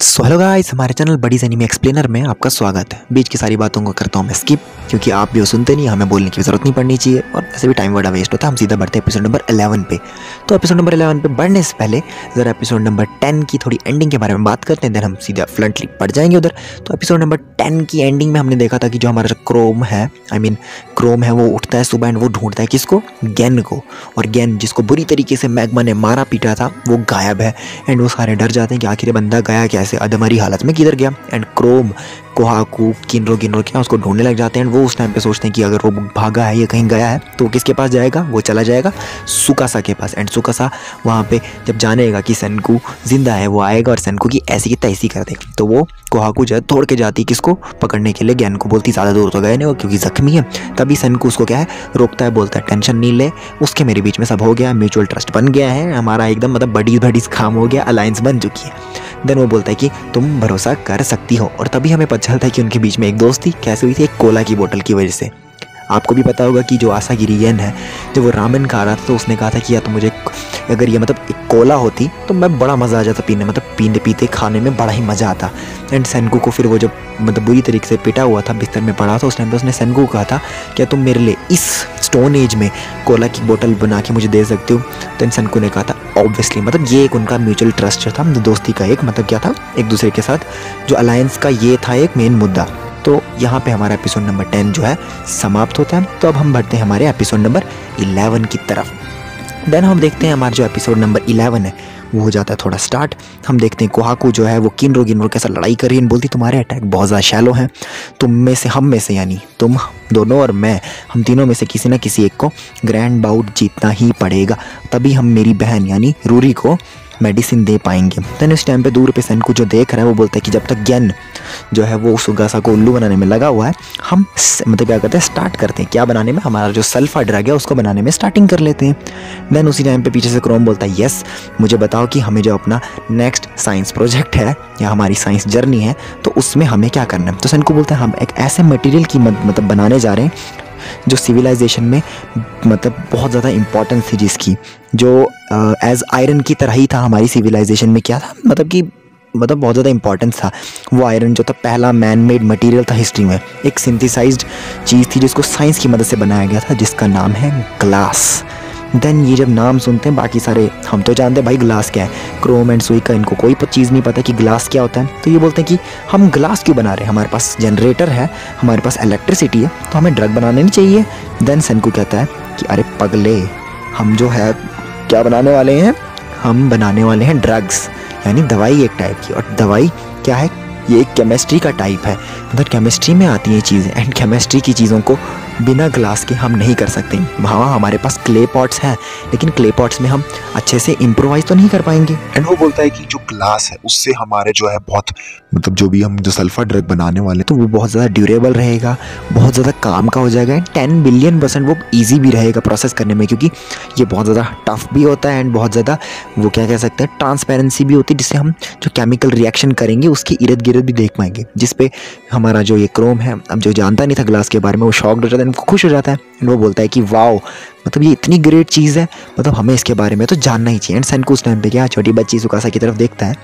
So hello guys, हमारे channel buddies anime explainer में आपका स्वागत है। बीच की सारी बातों को करता हूँ मैं स्किप, क्योंकि आप भी वो सुनते नहीं, हमें बोलने की ज़रूरत नहीं पड़नी चाहिए और वैसे भी टाइम बड़ा वेस्ट होता है। हम सीधा बढ़ते हैं एपिसोड नंबर 11 पे। तो एपिसोड नंबर 11 पे बढ़ने से पहले ज़रा एपिसोड नंबर 10 की थोड़ी एंडिंग के बारे में बात करते हैं, देन हम सीधा फ्लंटली पड़ जाएंगे उधर। तो एपिसोड नंबर 10 की एंडिंग में हमने देखा था कि जो हमारा क्रोम है, क्रोम है, वो उठता है सुबह एंड वो ढूंढता है किसको, गेन को। और गेन, जिसको बुरी तरीके से मैग्मा ने मारा पीटा था, वो गायब है। एंड वो सारे डर जाते हैं कि आखिर बंदा गया कैसे, अधमरी हालत में किधर गया। एंड क्रोम, कोहाकू, किनरो क्या उसको ढूंढने लग जाते हैं। एंड वो उस टाइम पे सोचते हैं कि अगर वो भागा है या कहीं गया है तो किसके पास जाएगा, वो चला जाएगा सुकासा के पास। एंड सुकासा वहाँ पे जब जानेगा कि सेनकू जिंदा है, वो आएगा और सेनकू की ऐसी की तैसी कर देगा। तो वो कोहाकू जो है दौड़ के जाती किसको पकड़ने के लिए, ज्ञान को। बोलती ज़्यादा दूर तो गए नहीं वो, क्योंकि जख्मी है। तभी सेनकू उसको क्या है, रोकता है, बोलता है टेंशन नहीं ले, उसके मेरे बीच में सब हो गया, म्यूचुअल ट्रस्ट बन गया है हमारा, एकदम मतलब बडीज काम हो गया, अलायंस बन चुकी है। देन वो बोलता है कि तुम भरोसा कर सकती हो। और तभी हमें पता चलता है कि उनके बीच में एक दोस्ती कैसे हुई थी, एक कोला की बोतल की वजह से। आपको भी पता होगा कि जो आसागिरी गेन है, जब वो रामेन खा रहा था तो उसने कहा था कि या तो मुझे, अगर ये मतलब एक कोला होती तो मैं बड़ा मज़ा आ जाता पीने, मतलब पीते पीते खाने में बड़ा ही मज़ा आता। एंड सेनकू को फिर वो जब मतलब बुरी तरीके से पिटा हुआ था, बिस्तर में पड़ा था, उस टाइम पे उसने सेनकू को कहा था क्या तुम मेरे लिए इस स्टोन एज में कोला की बोतल बना के मुझे दे सकते हो। तो सेनकू ने कहा था ऑब्वियसली, मतलब ये एक उनका म्यूचुअल ट्रस्ट था, दोस्ती का एक मतलब क्या था, एक दूसरे के साथ जो अलायंस का ये था एक मेन मुद्दा। तो यहाँ पे हमारा एपिसोड नंबर 10 जो है समाप्त होता है। तो अब हम बढ़ते हैं हमारे एपिसोड नंबर 11 की तरफ। देन हम देखते हैं हमारा जो एपिसोड नंबर 11 है वो हो जाता है थोड़ा स्टार्ट। हम देखते हैं कोहाकू जो है वो किनरो के साथ लड़ाई कर रही है। बोलती तुम्हारे अटैक बहुत ज़्यादा शैलो हैं, तुम में से, हम में से, यानी तुम दोनों और मैं, हम तीनों में से किसी ना किसी एक को ग्रैंड बाउट जीतना ही पड़ेगा, तभी हम मेरी बहन यानी रूरी को मेडिसिन दे पाएंगे। देन इस टाइम पे दूर पे सेनकू जो देख रहा है वो बोलता है कि जब तक ज्ञान जो है वो सुगासा को उल्लू बनाने में लगा हुआ है, हम मतलब क्या करते हैं, स्टार्ट करते हैं क्या बनाने में, हमारा जो सल्फा ड्रग है उसको बनाने में स्टार्टिंग कर लेते हैं। देन उसी टाइम पे पीछे से क्रोम बोलता है यस, मुझे बताओ कि हमें जो अपना नेक्स्ट साइंस प्रोजेक्ट है या हमारी साइंस जर्नी है तो उसमें हमें क्या करना है। तो सेनकू बोलता है हम एक ऐसे मटेरियल की मतलब बनाने जा रहे हैं जो सिविलाइजेशन में मतलब बहुत ज़्यादा इम्पोर्टेंस थी, जिसकी जो एज आयरन की तरह ही था हमारी सिविलाइजेशन में, क्या था मतलब बहुत ज़्यादा इंपॉर्टेंस था। वो आयरन जो था पहला मैन मेड मटेरियल था हिस्ट्री में, एक सिंथेसाइज्ड चीज़ थी जिसको साइंस की मदद से बनाया गया था, जिसका नाम है ग्लास। देन ये जब नाम सुनते हैं बाकी सारे, हम तो जानते हैं भाई ग्लास क्या है, क्रोम एंड सुई का इनको कोई चीज़ नहीं पता कि ग्लास क्या होता है। तो ये बोलते हैं कि हम ग्लास क्यों बना रहे हैं, हमारे पास जनरेटर है, हमारे पास इलेक्ट्रिसिटी है, तो हमें ड्रग बनाने नहीं चाहिए। देन सेनकू कहता है कि अरे पगले, हम जो है क्या बनाने वाले हैं, हम बनाने वाले हैं ड्रग्स, यानी दवाई एक टाइप की। और दवाई क्या है, ये एक केमिस्ट्री का टाइप है, मतलब केमिस्ट्री में आती हैं चीज़ें। एंड केमिस्ट्री की चीज़ों को बिना ग्लास के हम नहीं कर सकते। हाँ, हमारे पास क्ले पॉट्स हैं, लेकिन क्ले पॉट्स में हम अच्छे से इम्प्रोवाइज तो नहीं कर पाएंगे। एंड वो बोलता है कि जो ग्लास है उससे हमारे जो है बहुत, मतलब जो भी हम जो सल्फर ड्रग बनाने वाले तो वो बहुत ज़्यादा ड्यूरेबल रहेगा, बहुत ज़्यादा काम का हो जाएगा। एंड 10 बिलियन% वो ईजी भी रहेगा प्रोसेस करने में, क्योंकि ये बहुत ज़्यादा टफ भी होता है एंड बहुत ज़्यादा वो क्या कह सकते हैं, ट्रांसपेरेंसी भी होती है, जिससे हम जो केमिकल रिएक्शन करेंगे उसके इर्द गिर्द भी देख पाएंगे। जिसपे हमारा जो ये क्रोम है, अब जो जानता नहीं था ग्लास के बारे में, वो शॉक्ड हो जाता है, वो खुश हो जाता है। एंड वो बोलता है कि वाओ, मतलब ये इतनी ग्रेट चीज़ है, मतलब हमें इसके बारे में तो जानना ही चाहिए। एंड सेनकू उस टाइम पे क्या छोटी बच्ची सुकासा की तरफ देखता है,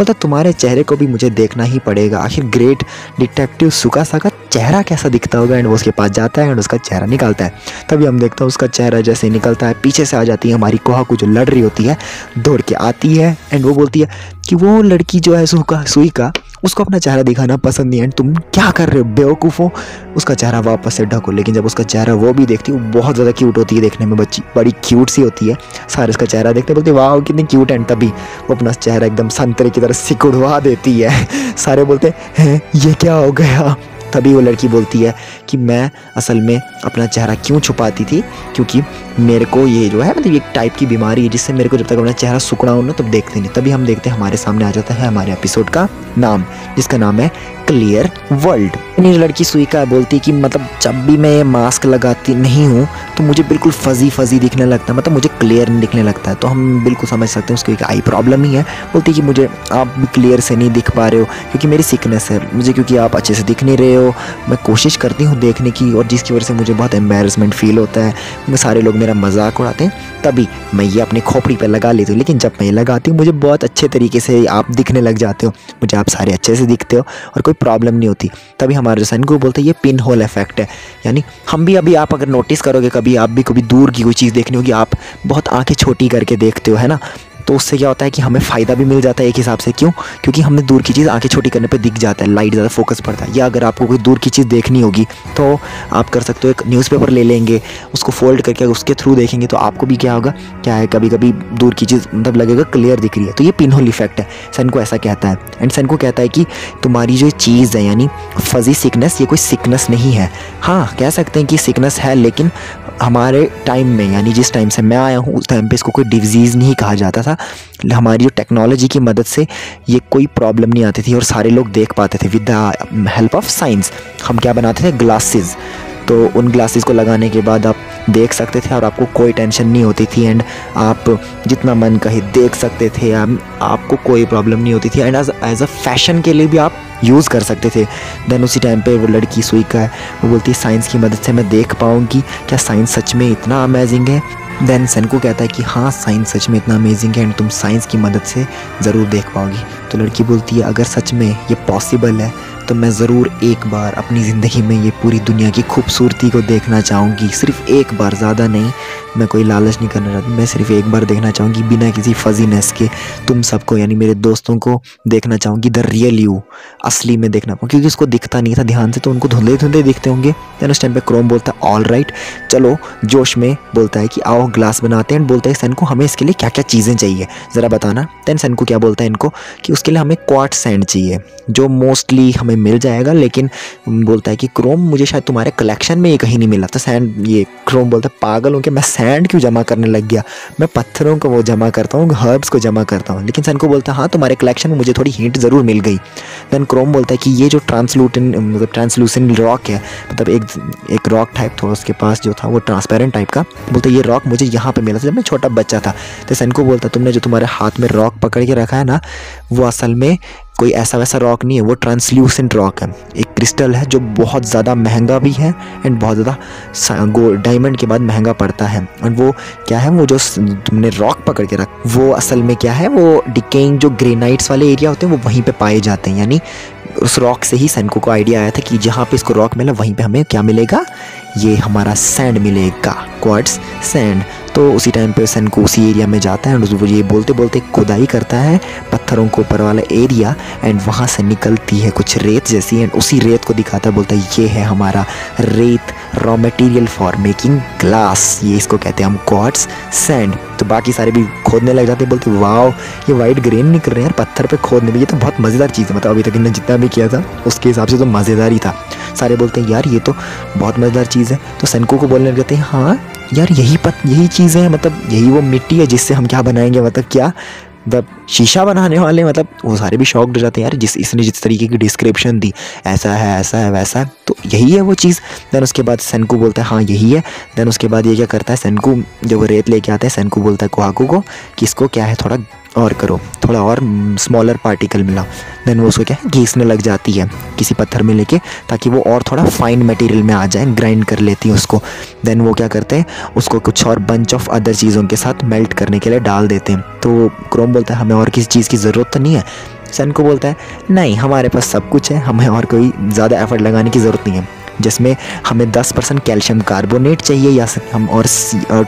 मतलब तुम्हारे चेहरे को भी मुझे देखना ही पड़ेगा, आखिर ग्रेट डिटेक्टिव सुकासा का चेहरा कैसा दिखता होगा। एंड वो उसके पास जाता है एंड उसका चेहरा निकालता है। तभी हम देखते हैं उसका चेहरा जैसे निकलता है, पीछे से आ जाती है हमारी कोहाकू जो लड़ रही होती है, दौड़ के आती है। एंड वो बोलती है कि वो लड़की जो है सुई का, उसको अपना चेहरा दिखाना पसंद नहीं है, एंड तुम क्या कर रहे हो बेवकूफ़ो, उसका चेहरा वापस से ढको। लेकिन जब उसका चेहरा वो भी देखती है, वो बहुत ज़्यादा क्यूट होती है देखने में, बच्ची बड़ी क्यूट सी होती है। सारे उसका चेहरा देखते बोलते वाह कितनी क्यूट है। तभी वो अपना चेहरा एकदम संतरे की तरह सिकुड़वा देती है। सारे बोलते हैं ये क्या हो गया। तभी वो लड़की बोलती है कि मैं असल में अपना चेहरा क्यों छुपाती थी, क्योंकि मेरे को ये जो है मतलब एक टाइप की बीमारी है, जिससे मेरे को जब तक अपना चेहरा सुकड़ा हो ना तब देखते नहीं। तभी हम देखते हैं हमारे सामने आ जाता है हमारे एपिसोड का नाम, जिसका नाम है क्लियर वर्ल्ड। ये लड़की सुईका बोलती है कि मतलब जब भी मैं ये मास्क लगाती नहीं हूँ तो मुझे बिल्कुल फजी दिखने लगता है, मतलब मुझे क्लियर नहीं दिखने लगता है। तो हम बिल्कुल समझ सकते हैं उसको एक आई प्रॉब्लम ही है। बोलती है कि मुझे आप भी क्लियर से नहीं दिख पा रहे हो, क्योंकि मेरी सिकनेस है मुझे, क्योंकि आप अच्छे से दिख नहीं रहे हो, तो मैं कोशिश करती हूँ देखने की, और जिसकी वजह से मुझे बहुत एम्बैरसमेंट फील होता है। मैं सारे लोग मेरा मजाक उड़ाते हैं, तभी मैं ये अपनी खोपड़ी पे लगा लेती हूँ। लेकिन जब मैं ये लगाती हूँ मुझे बहुत अच्छे तरीके से आप दिखने लग जाते हो, मुझे आप सारे अच्छे से दिखते हो और कोई प्रॉब्लम नहीं होती। तभी हमारे जो सनकू बोलते हैं ये पिन होल इफेक्ट है। यानी हम भी अभी, आप अगर नोटिस करोगे कभी, आप भी कभी दूर की कोई चीज़ देखनी होगी, आप बहुत आंखें छोटी करके देखते हो, है ना। तो उससे क्या होता है कि हमें फ़ायदा भी मिल जाता है एक हिसाब से। क्यों? क्योंकि हमने दूर की चीज़ आंखें छोटी करने पे दिख जाता है, लाइट ज़्यादा फोकस पड़ता है। या अगर आपको कोई दूर की चीज़ देखनी होगी तो आप कर सकते हो, एक न्यूज़पेपर ले लेंगे, उसको फोल्ड करके उसके थ्रू देखेंगे तो आपको भी क्या होगा, क्या है, कभी कभी दूर की चीज़ मतलब लगेगा क्लियर दिख रही है। तो ये पिन होल इफेक्ट है, सनकू ऐसा कहता है। एंड सनकू कहता है कि तुम्हारी जो चीज़ है यानी फजी सिकनेस, ये कोई सिकनेस नहीं है। हाँ, कह सकते हैं कि सिकनेस है, लेकिन हमारे टाइम में यानी जिस टाइम से मैं आया हूँ उस टाइम पे इसको कोई डिजीज़ नहीं कहा जाता था। हमारी जो टेक्नोलॉजी की मदद से ये कोई प्रॉब्लम नहीं आती थी और सारे लोग देख पाते थे with the help of science. हम क्या बनाते थे, ग्लासेस। तो उन ग्लासेस को लगाने के बाद आप देख सकते थे और आपको कोई टेंशन नहीं होती थी, एंड आप जितना मन कहे देख सकते थे, आपको कोई प्रॉब्लम नहीं होती थी। एंड एज अ फैशन के लिए भी आप यूज़ कर सकते थे। देन उसी टाइम पे वो लड़की सुई का है, वो बोलती है साइंस की मदद से मैं देख पाऊँगी, क्या साइंस सच में इतना अमेजिंग है। देन सनकू कहता है कि हाँ, साइंस सच में इतना अमेजिंग है एंड तुम साइंस की मदद से ज़रूर देख पाओगी। तो लड़की बोलती है अगर सच में ये पॉसिबल है तो मैं ज़रूर एक बार अपनी ज़िंदगी में ये पूरी दुनिया की खूबसूरती को देखना चाहूँगी। सिर्फ एक बार, ज़्यादा नहीं, मैं कोई लालच नहीं करना चाहती, मैं सिर्फ एक बार देखना चाहूँगी बिना किसी फजीनेस के। तुम सबको यानी मेरे दोस्तों को देखना चाहूँगी, द रियल यू, असली में देखना पाऊँ, क्योंकि उसको दिखता नहीं था ध्यान से, तो उनको धुंधले धुंधले दिखते होंगे। दैन उस टाइम पे क्रोम बोलता है ऑल राइट, चलो, जोश में बोलता है कि आओ ग्लास बनाते हैं। एंड बोलता है सनकू हमें इसके लिए क्या क्या चीज़ें चाहिए ज़रा बताना। दैन सनकू क्या बोलता है इनको कि उसके लिए हमें क्वार्ट्ज सैंड चाहिए, जो मोस्टली हमें मिल जाएगा, लेकिन बोलता है कि क्रोम मुझे शायद तुम्हारे कलेक्शन में ये कहीं नहीं मिला। तो सैंड, ये क्रोम बोलता है पागल हूँ कि मैं सैंड क्यों जमा करने लग गया, मैं पत्थरों को वो जमा करता हूँ, हर्ब्स को जमा करता हूँ। लेकिन सनकू बोलता है हाँ, तुम्हारे कलेक्शन में मुझे थोड़ी हिंट ज़रूर मिल गई। देन क्रोम बोलता है कि ये जो ट्रांसलूसेंट रॉक है, मतलब एक रॉक टाइप था उसके पास जो था वो ट्रांसपेरेंट टाइप का, बोलता है ये रॉक मुझे यहाँ पे मिला था जब मैं छोटा बच्चा था। तो सनकू बोलता है तुमने जो तुम्हारे हाथ में रॉक पकड़ के रखा है ना, वो असल में कोई ऐसा वैसा रॉक नहीं है, वो ट्रांसल्यूसेंट रॉक है, एक क्रिस्टल है जो बहुत ज़्यादा महंगा भी है एंड बहुत ज़्यादा गोल्ड डायमंड के बाद महंगा पड़ता है। और वो क्या है, वो जो तुमने रॉक पकड़ के रख, वो असल में क्या है, वो डिकेइंग जो ग्रेनाइट्स वाले एरिया होते हैं वो वहीं पे पाए जाते हैं। यानी उस रॉक से ही सनकू को आइडिया आया था कि जहाँ पे इसको रॉक मिला वहीं पे हमें क्या मिलेगा, ये हमारा सैंड मिलेगा, क्वार्ट्ज सैंड। तो उसी टाइम पे सनकू उसी एरिया में जाता है और वो ये बोलते बोलते खुदाई करता है पत्थरों के ऊपर वाला एरिया, एंड वहाँ से निकलती है कुछ रेत जैसी, एंड उसी रेत को दिखाता है, बोलता है ये है हमारा रेत, raw material for making glass, ये इसको कहते हैं हम क्वार्ट्ज सैंड। तो बाकी सारे भी खोदने लग जाते हैं, बोलते वाओ ये वाइट ग्रेन निकल रहे हैं यार पत्थर पे खोदने में, ये तो बहुत मज़ेदार चीज़ है, मतलब अभी तक इन्होंने जितना भी किया था उसके हिसाब से तो मज़ेदार ही था। सारे बोलते हैं यार ये तो बहुत मज़ेदार चीज़ है। तो सनकू को बोलने लग जाते हैं हाँ यार यही चीज़ है, मतलब यही वो मिट्टी है जिससे हम क्या बनाएंगे, मतलब क्या, मतलब शीशा बनाने वाले। मतलब वो सारे भी शॉक्ड हो जाते हैं यार, इसने जिस तरीके की डिस्क्रिप्शन दी, ऐसा है वैसा है, तो यही है वो चीज़। देन उसके बाद सनकू बोलता है हाँ यही है। देन उसके बाद ये क्या करता है, सनकू जब वो रेत लेके आता है, सनकू बोलता है कोहाकू को कि इसको क्या है थोड़ा और करो, थोड़ा और स्मॉलर पार्टिकल मिला। देन वो उसको क्या है घीसने लग जाती है किसी पत्थर में लेके, ताकि वो और थोड़ा फाइन मटेरियल में आ जाए, ग्राइंड कर लेती है उसको। देन वो क्या करते हैं, उसको कुछ और बंच ऑफ अदर चीज़ों के साथ मेल्ट करने के लिए डाल देते हैं। तो क्रोम बोलता है हमें और किसी चीज़ की ज़रूरत तो नहीं है। सनकू बोलता है नहीं, हमारे पास सब कुछ है, हमें और कोई ज़्यादा एफर्ट लगाने की ज़रूरत नहीं है, जिसमें हमें 10% कैल्शियम कार्बोनेट चाहिए या हम और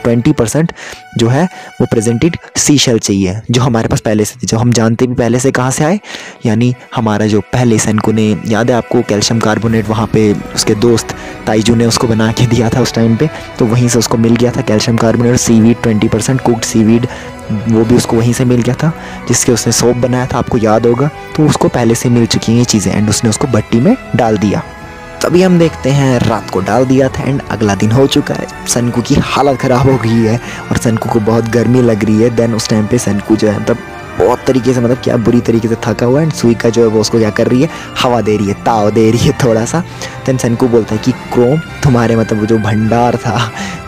20% जो है वो प्रेजेंटेड सी शेल चाहिए, जो हमारे पास पहले से थी, जो हम जानते भी पहले से कहाँ से आए। यानी हमारा जो पहले सनकू ने, याद है आपको, कैल्शियम कार्बोनेट वहाँ पे उसके दोस्त ताइजू ने उसको बना के दिया था उस टाइम पे, तो वहीं से उसको मिल गया था calcium carbonate. Seaweed 20% cooked seaweed, वो भी उसको वहीं से मिल गया था जिसके उसने सोप बनाया था, आपको याद होगा। तो उसको पहले से मिल चुकी हैं ये चीज़ें, एंड उसने उसको भट्टी में डाल दिया। तभी हम देखते हैं रात को डाल दिया था एंड अगला दिन हो चुका है। सनकू की हालत ख़राब हो गई है और सनकू को बहुत गर्मी लग रही है। देन उस टाइम पे सनकू जो है मतलब बहुत तरीके से, मतलब क्या बुरी तरीके से थका हुआ है। एंड सुइका जो है वो उसको क्या कर रही है, हवा दे रही है, ताव दे रही है थोड़ा सा। देन सेनको बोलता है कि क्रोम, तुम्हारे मतलब जो भंडार था,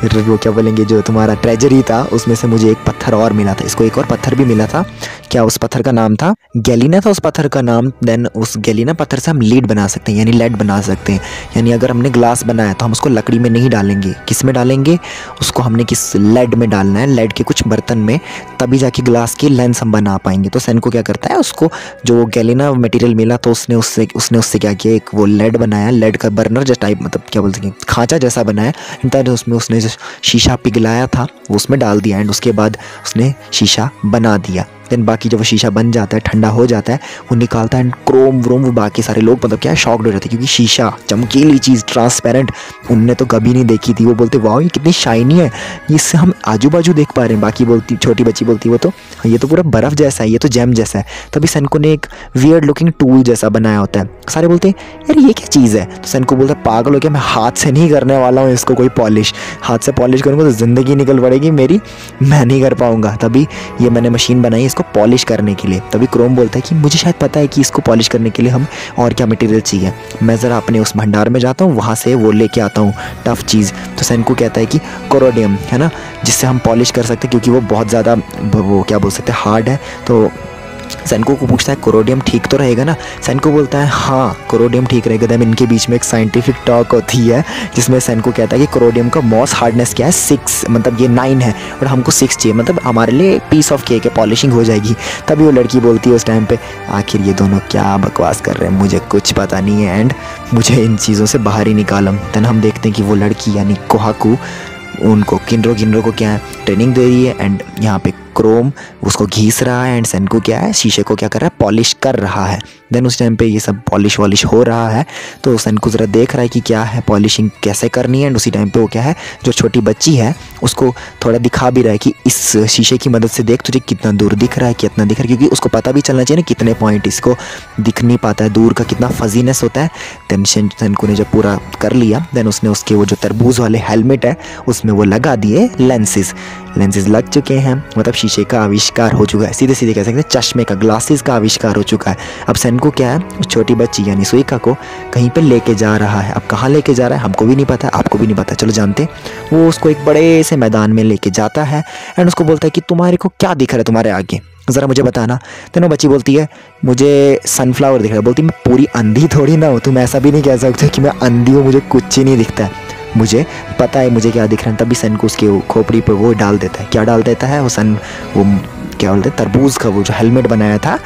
वो क्या बोलेंगे, जो तुम्हारा ट्रेजरी था, उसमें से मुझे एक पत्थर और मिला था। इसको एक और पत्थर भी मिला था। क्या उस पत्थर का नाम था? गैलिना था उस पत्थर का नाम। देन उस गैलिना पत्थर से हम लीड बना सकते हैं, यानी लेड बना सकते हैं। यानी अगर हमने ग्लास बनाया तो हम उसको लकड़ी में नहीं डालेंगे, किस में डालेंगे? उसको हमने किस लेड में डालना है, लेड के कुछ बर्तन में, तभी जाके ग्लास की लेंस हम बना पाएंगे। तो सेनको क्या करता है, उसको जो गैलिना मटेरियल मिला तो उसने उससे क्या किया, एक वो लेड बनाया, लेड का बर्नर जैसा टाइप, मतलब क्या बोलते हैं, खांचा जैसा बनाया। एंड उसमें उसने जो शीशा पिघलाया था वो उसमें डाल दिया। एंड उसके बाद उसने शीशा बना दिया। देन बाकी जब वो शीशा बन जाता है, ठंडा हो जाता है, वो निकालता है। एंड क्रोम व्रोम वो बाकी सारे लोग मतलब क्या शॉक्ड हो जाते हैं, क्योंकि शीशा चमकीली चीज़, ट्रांसपेरेंट, उनने तो कभी नहीं देखी थी। वो बोलते वाह ये कितनी शाइनी है, इससे हम आजू बाजू देख पा रहे हैं। बाकी बोलती, छोटी बच्ची बोलती वो तो ये तो पूरा बर्फ़ जैसा है, ये तो जेम जैसा है। तभी सेनको ने एक वियर्ड लुकिंग टूल जैसा बनाया होता है। सारे बोलते हैं यार ये क्या चीज़ है? तो सेनको बोलता है पागल हो क्या, मैं हाथ से नहीं करने वाला हूँ इसको कोई पॉलिश। हाथ से पॉलिश करूँगा तो ज़िंदगी निकल पड़ेगी मेरी, मैं नहीं कर पाऊँगा। तभी ये मैंने मशीन बनाई इसको पॉलिश करने के लिए। तभी क्रोम बोलता है कि मुझे शायद पता है कि इसको पॉलिश करने के लिए हम और क्या मटेरियल चाहिए, मैं ज़रा अपने उस भंडार में जाता हूँ, वहाँ से वो लेके आता हूँ टफ़ चीज़। तो सेनको कहता है कि कोरोडियम है ना, जिससे हम पॉलिश कर सकते हैं, क्योंकि वो बहुत ज़्यादा वो क्या बोल सकते हैं हार्ड है। तो सेनको को पूछता है कोरोडियम ठीक तो रहेगा ना? सेनको बोलता है हाँ कोरोडियम ठीक रहेगा। देन इनके बीच में एक साइंटिफिक टॉक होती है जिसमें सेनको कहता है कि कोरोडियम का मॉस हार्डनेस क्या है, 6, मतलब ये 9 है और हमको 6 चाहिए, मतलब हमारे लिए पीस ऑफ केक है, पॉलिशिंग हो जाएगी। तभी वो लड़की बोलती है उस टाइम पे आखिर ये दोनों क्या बकवास कर रहे हैं, मुझे कुछ पता नहीं है एंड मुझे इन चीज़ों से बाहर ही निकालम। देन हम देखते हैं कि वो लड़की यानी कोहाकू उनको किन्रो को क्या है ट्रेनिंग दे रही है। एंड यहाँ पे क्रोम उसको घीस रहा है एंड सेनको क्या है शीशे को क्या कर रहा है, पॉलिश कर रहा है। देन उस टाइम पे ये सब पॉलिश वॉलिश हो रहा है तो सेनको ज़रा देख रहा है कि क्या है, पॉलिशिंग कैसे करनी है। एंड उसी टाइम पे वो क्या है, जो छोटी बच्ची है उसको थोड़ा दिखा भी रहा है कि इस शीशे की मदद से देख तुझे कितना दूर दिख रहा है, कितना दिख रहा है, क्योंकि उसको पता भी चलना चाहिए ना कितने पॉइंट इसको दिख नहीं पाता है, दूर का कितना फजीनेस होता है। देन सेनको ने जब पूरा कर लिया देन उसने उसके वो जो तरबूज वाले हेलमेट है उसमें वो लगा दिए लेंसेज लग चुके हैं, मतलब शीशे का आविष्कार हो चुका है, सीधे सीधे कह सकते हैं चश्मे का, ग्लासेस का आविष्कार हो चुका है। अब सेनको क्या है, छोटी बच्ची यानी सुइका को कहीं पे लेके जा रहा है। अब कहाँ लेके जा रहा है हमको भी नहीं पता, आपको भी नहीं पता, चलो जानते। वो उसको एक बड़े से मैदान में लेके जाता है एंड उसको बोलता है कि तुम्हारे को क्या दिख रहा है तुम्हारे आगे, ज़रा मुझे बताना। तो बच्ची बोलती है मुझे सनफ्लावर दिख रहा है। बोलती मैं पूरी अंधी थोड़ी ना हूँ, तुम ऐसा भी नहीं कह सकते कि मैं अंधी हूँ, मुझे कुछ ही नहीं दिखता है, मुझे पता है मुझे क्या दिख रहा है। तभी सेनको उसके खोपड़ी पर वो डाल देता है, क्या डाल देता है वो क्या बोलते हैं तरबूज का वो जो हेलमेट बनाया था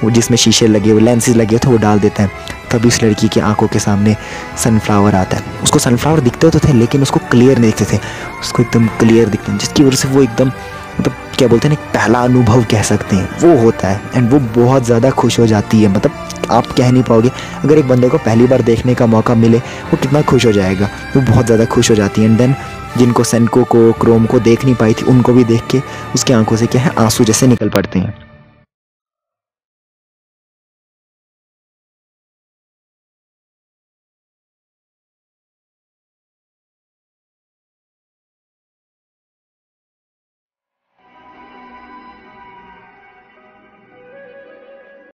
वो जिसमें शीशे लगे हुए लेंसेज लगे थे वो डाल देता है। तभी उस लड़की की आंखों के सामने सनफ्लावर आता है। उसको सनफ्लावर दिखते तो थे लेकिन उसको क्लियर नहीं दिखते थे, उसको एकदम क्लियर दिखते हैं, जिसकी वजह से वो एकदम मतलब क्या बोलते हैं ना, पहला अनुभव कह सकते हैं वो होता है। एंड वो बहुत ज़्यादा खुश हो जाती है, मतलब आप कह नहीं पाओगे, अगर एक बंदे को पहली बार देखने का मौका मिले वो कितना खुश हो जाएगा, वो बहुत ज़्यादा खुश हो जाती है। एंड देन जिनको सेनको को क्रोम को देख नहीं पाई थी उनको भी देख के उसकी आंखों से क्या है आंसू जैसे निकल पड़ते हैं।